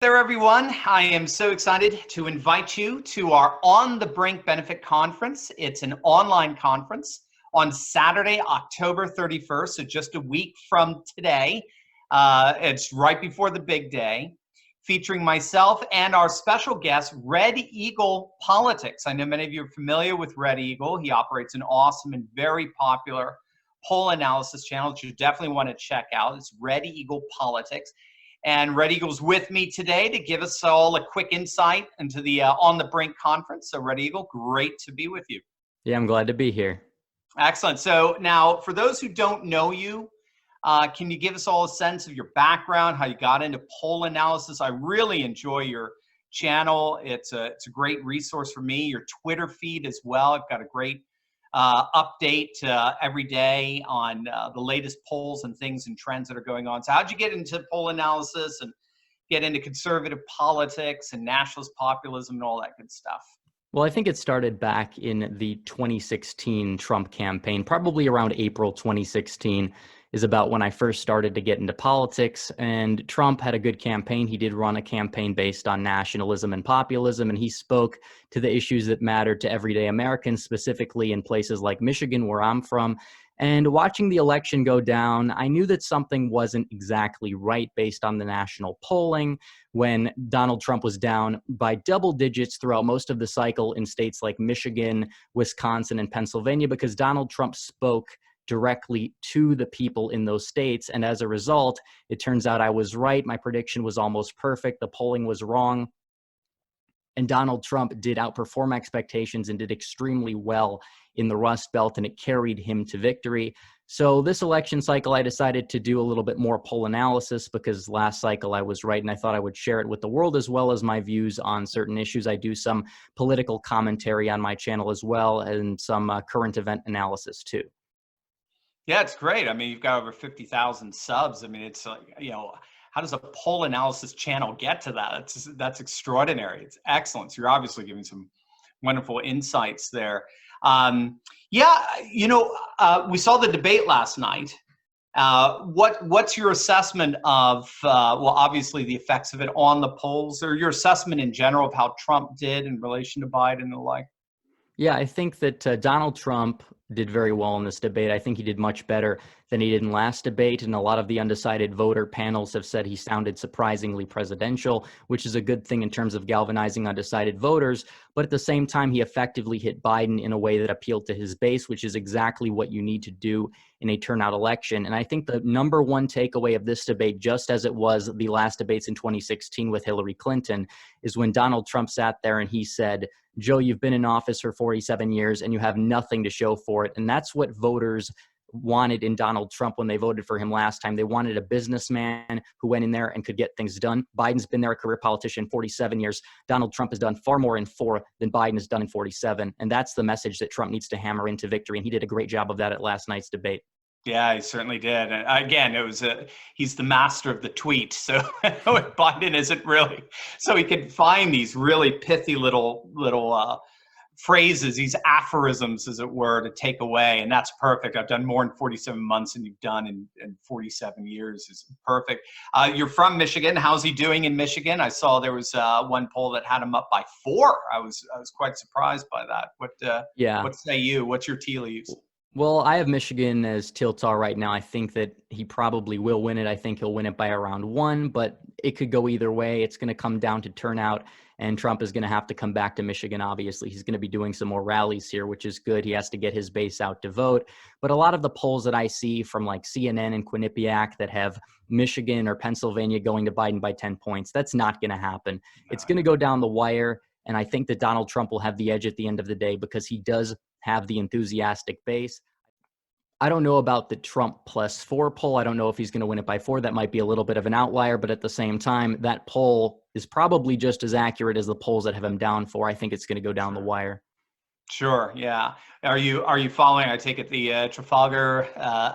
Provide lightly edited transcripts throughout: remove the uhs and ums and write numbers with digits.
There, everyone. I am so excited to invite you to our On the Brink Benefit Conference. It's an online conference on Saturday, October 31st, so just a week from today. It's right before the big day, featuring myself and our special guest, Red Eagle Politics. I know many of you are familiar with Red Eagle. He operates an awesome and very popular poll analysis channel that you definitely want to check out. It's Red Eagle Politics. And Red Eagle's with me today to give us all a quick insight into the On the Brink conference. So Red Eagle, great to be with you. Yeah, I'm glad to be here. Excellent. So now, for those who don't know you, can you give us all a sense of your background, how you got into poll analysis? I really enjoy your channel. It's a great resource for me. Your Twitter feed as well. I've got a great update every day on the latest polls and things and trends that are going on. So how'd you get into poll analysis and get into conservative politics and nationalist populism and all that good stuff? Well, I think it started back in the 2016 Trump campaign, probably around April 2016 is about when I first started to get into politics. And Trump had a good campaign. He did run a campaign based on nationalism and populism, and he spoke to the issues that mattered to everyday Americans, specifically in places like Michigan, where I'm from. And watching the election go down, I knew that something wasn't exactly right based on the national polling when Donald Trump was down by double digits throughout most of the cycle in states like Michigan, Wisconsin, and Pennsylvania, because Donald Trump spoke directly to the people in those states. And as a result, it turns out I was right. My prediction was almost perfect. The polling was wrong. And Donald Trump did outperform expectations and did extremely well in the Rust Belt, and it carried him to victory. So this election cycle, I decided to do a little bit more poll analysis because last cycle I was right, and I thought I would share it with the world as well as my views on certain issues. I do some political commentary on my channel as well, and some current event analysis too. Yeah, it's great. I mean, you've got over 50,000 subs. I mean, it's like, how does a poll analysis channel get to that? That's extraordinary. It's excellent. So you're obviously giving some wonderful insights there. We saw the debate last night. What's your assessment of, obviously the effects of it on the polls, or your assessment in general of how Trump did in relation to Biden and the like? Yeah, I think that Donald Trump did very well in this debate. I think he did much better than he did in last debate. And a lot of the undecided voter panels have said he sounded surprisingly presidential, which is a good thing in terms of galvanizing undecided voters. But at the same time, he effectively hit Biden in a way that appealed to his base, which is exactly what you need to do in a turnout election. And I think the number one takeaway of this debate, just as it was the last debates in 2016 with Hillary Clinton, is when Donald Trump sat there and he said, "Joe, you've been in office for 47 years and you have nothing to show for it." And that's what voters wanted in Donald Trump when they voted for him last time. They wanted a businessman who went in there and could get things done. Biden's been there, a career politician, 47 years. Donald Trump has done far more in 4 than Biden has done in 47. And that's the message that Trump needs to hammer into victory. And he did a great job of that at last night's debate. Yeah, he certainly did. And again, he's the master of the tweet. So Biden isn't really, so he can find these really pithy little phrases, these aphorisms, as it were, to take away. And that's perfect. I've done more in 47 months than you've done in 47 years. Is perfect. You're from Michigan. How's he doing in Michigan? I saw there was one poll that had him up by 4. I was quite surprised by that. What say you? What's your tea leaves? Well, I have Michigan as Tiltar right now. I think that he probably will win it. I think he'll win it by around 1, but it could go either way. It's going to come down to turnout, and Trump is going to have to come back to Michigan, obviously. He's going to be doing some more rallies here, which is good. He has to get his base out to vote. But a lot of the polls that I see from like CNN and Quinnipiac that have Michigan or Pennsylvania going to Biden by 10 points, that's not going to happen. It's going to go down the wire, and I think that Donald Trump will have the edge at the end of the day because he does have the enthusiastic base. I don't know about the Trump +4 poll. I don't know if he's going to win it by 4. That might be a little bit of an outlier, but at the same time, that poll is probably just as accurate as the polls that have him down 4. I think it's going to go down the wire. Sure. Yeah. Are you following? I take it the Trafalgar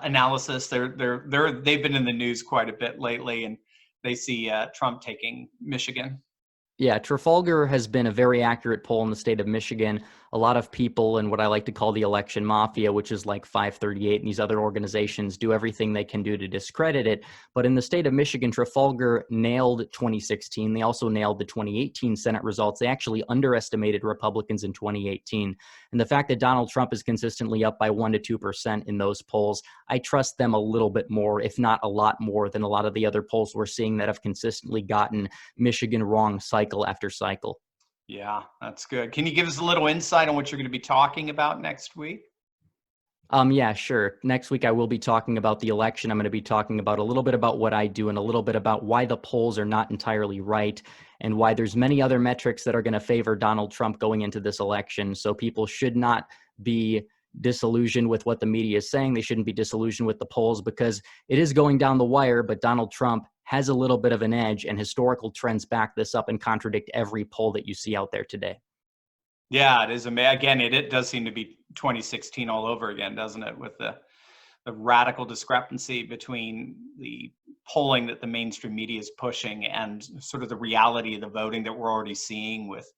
analysis. They've been in the news quite a bit lately, and they see Trump taking Michigan. Yeah, Trafalgar has been a very accurate poll in the state of Michigan. A lot of people in what I like to call the election mafia, which is like 538 and these other organizations, do everything they can do to discredit it. But in the state of Michigan, Trafalgar nailed 2016. They also nailed the 2018 Senate results. They actually underestimated Republicans in 2018. And the fact that Donald Trump is consistently up by 1 to 2% in those polls, I trust them a little bit more, if not a lot more, than a lot of the other polls we're seeing that have consistently gotten Michigan wrong cycle after cycle. Yeah, that's good. Can you give us a little insight on what you're going to be talking about next week? Yeah, sure. Next week, I will be talking about the election. I'm going to be talking about a little bit about what I do and a little bit about why the polls are not entirely right and why there's many other metrics that are going to favor Donald Trump going into this election. So people should not be disillusioned with what the media is saying. They shouldn't be disillusioned with the polls because it is going down the wire, but Donald Trump has a little bit of an edge, and historical trends back this up and contradict every poll that you see out there today. Yeah, it is amazing. Again, it does seem to be 2016 all over again, doesn't it? With the radical discrepancy between the polling that the mainstream media is pushing and sort of the reality of the voting that we're already seeing with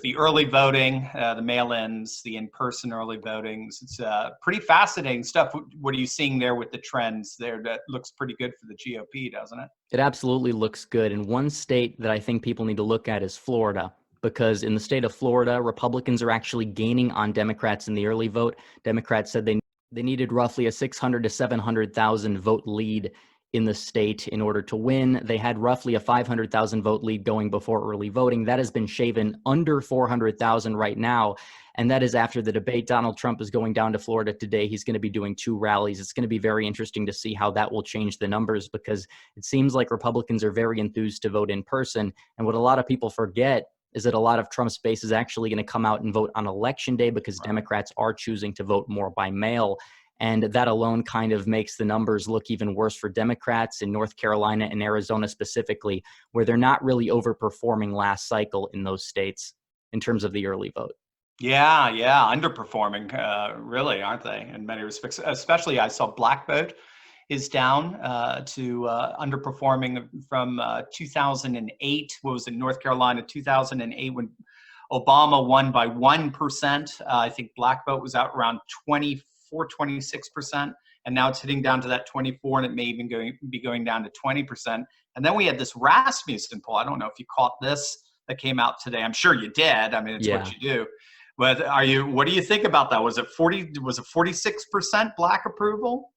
the early voting, the mail-ins, the in-person early votings. It's pretty fascinating stuff. What are you seeing there with the trends there? That looks pretty good for the GOP, doesn't it? It absolutely looks good. And one state that I think people need to look at is Florida, because in the state of Florida, Republicans are actually gaining on Democrats in the early vote. Democrats said they needed roughly a 600 to 700,000 vote lead in the state in order to win. They had roughly a 500,000 vote lead going before early voting. That has been shaven under 400,000 right now. And that is after the debate. Donald Trump is going down to Florida today. He's going to be doing 2 rallies. It's going to be very interesting to see how that will change the numbers, because it seems like Republicans are very enthused to vote in person. And what a lot of people forget is that a lot of Trump's base is actually going to come out and vote on election day, because Democrats are choosing to vote more by mail. And that alone kind of makes the numbers look even worse for Democrats in North Carolina and Arizona specifically, where they're not really overperforming last cycle in those states in terms of the early vote. Yeah, yeah, underperforming, really, aren't they? In many respects, especially I saw black vote is down to underperforming from 2008. What was it, North Carolina, 2008, when Obama won by 1%. I think black vote was out around 24, 26%. And now it's hitting down to that 24, and it may even be going down to 20%. And then we had this Rasmussen poll. I don't know if you caught this that came out today. I'm sure you did. I mean, it's what you do. But what do you think about that? Was it 46% black approval?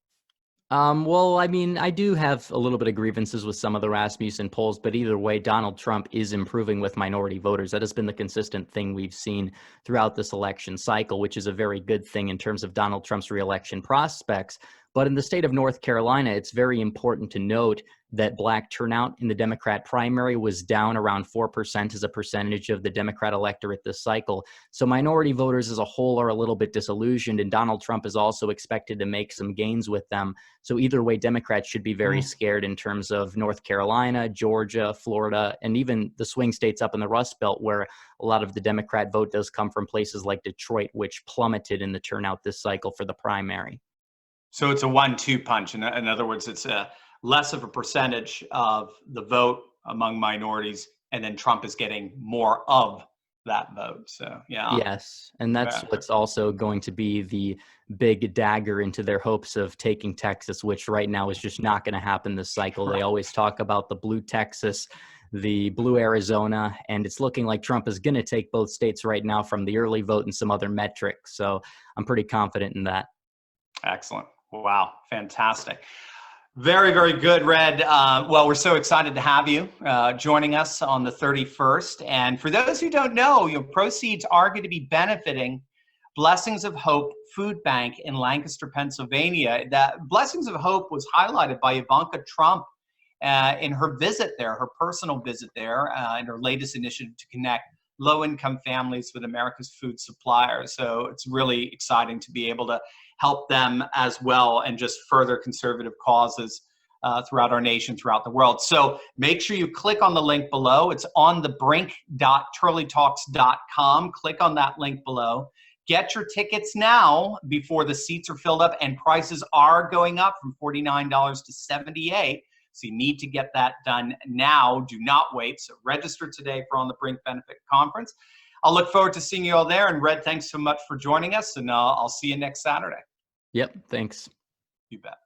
Well, I mean, I do have a little bit of grievances with some of the Rasmussen polls, but either way, Donald Trump is improving with minority voters. That has been the consistent thing we've seen throughout this election cycle, which is a very good thing in terms of Donald Trump's reelection prospects. But in the state of North Carolina, it's very important to note that black turnout in the Democrat primary was down around 4% as a percentage of the Democrat electorate this cycle. So minority voters as a whole are a little bit disillusioned, and Donald Trump is also expected to make some gains with them. So either way, Democrats should be very scared in terms of North Carolina, Georgia, Florida, and even the swing states up in the Rust Belt, where a lot of the Democrat vote does come from places like Detroit, which plummeted in the turnout this cycle for the primary. So it's a 1-2 punch. In other words, it's less of a percentage of the vote among minorities, and then Trump is getting more of that vote. So, yeah. Yes, and that's what's also going to be the big dagger into their hopes of taking Texas, which right now is just not going to happen this cycle. They always talk about the blue Texas, the blue Arizona, and it's looking like Trump is going to take both states right now from the early vote and some other metrics. So I'm pretty confident in that. Excellent. Wow. Fantastic. Very, very good, Red. Well, we're so excited to have you joining us on the 31st. And for those who don't know, your proceeds are going to be benefiting Blessings of Hope Food Bank in Lancaster, Pennsylvania. That Blessings of Hope was highlighted by Ivanka Trump in her visit there, her personal visit there, in her latest initiative to connect low-income families with America's food suppliers. So it's really exciting to be able to help them as well, and just further conservative causes throughout our nation, throughout the world. So make sure you click on the link below. It's on thebrink.turleytalks.com. Click on that link below. Get your tickets now before the seats are filled up, and prices are going up from $49 to $78. So you need to get that done now. Do not wait. So register today for On the Brink Benefit Conference. I'll look forward to seeing you all there. And Red, thanks so much for joining us. And I'll see you next Saturday. Yep. Thanks. You bet.